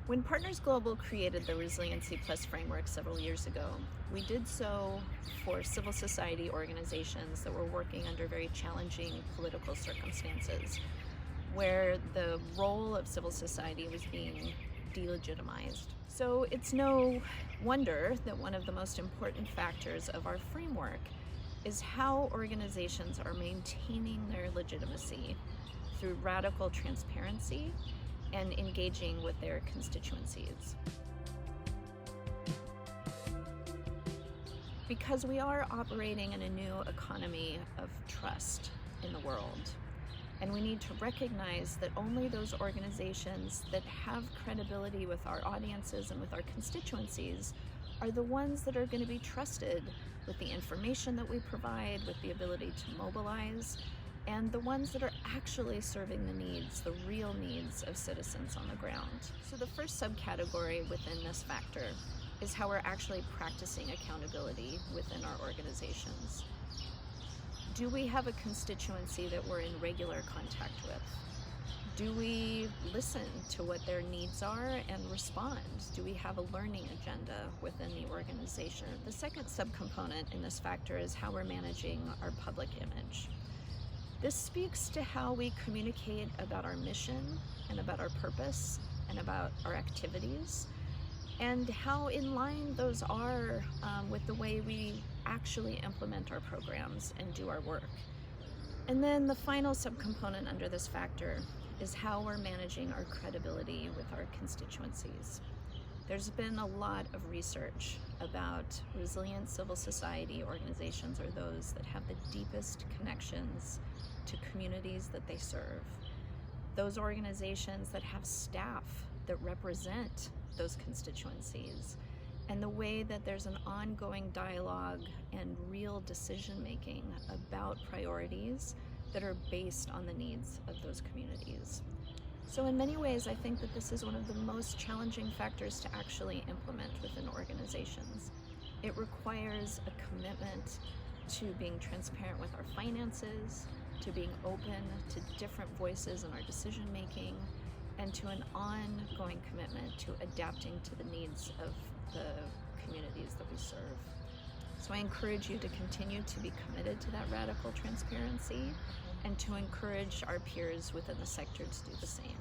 When Partners Global created the Resiliency Plus framework several years ago, we did so for civil society organizations that were working under very challenging political circumstances, where the role of civil society was being delegitimized. So it's no wonder that one of the most important factors of our framework is how organizations are maintaining their legitimacy through radical transparency and engaging with their constituencies. Because we are operating in a new economy of trust in the world, and we need to recognize that only those organizations that have credibility with our audiences and with our constituencies are the ones that are going to be trusted with the information that we provide, with the ability to mobilize, and the ones that are actually serving the needs, the real needs of citizens on the ground. So the first subcategory within this factor is how we're actually practicing accountability within our organizations. Do we have a constituency that we're in regular contact with? Do we listen to what their needs are and respond? Do we have a learning agenda within the organization? The second subcomponent in this factor is how we're managing our public image. This speaks to how we communicate about our mission and about our purpose and about our activities, and how in line those are with the way we actually implement our programs and do our work. And then the final subcomponent under this factor is how we're managing our credibility with our constituencies. There's been a lot of research about resilient civil society organizations are those that have the deepest connections to communities that they serve. Those organizations that have staff that represent those constituencies, and the way that there's an ongoing dialogue and real decision-making about priorities that are based on the needs of those communities. So in many ways, I think that this is one of the most challenging factors to actually implement within organizations. It requires a commitment to being transparent with our finances, to being open to different voices in our decision-making, and to an ongoing commitment to adapting to the needs of the communities that we serve. So I encourage you to continue to be committed to that radical transparency and to encourage our peers within the sector to do the same.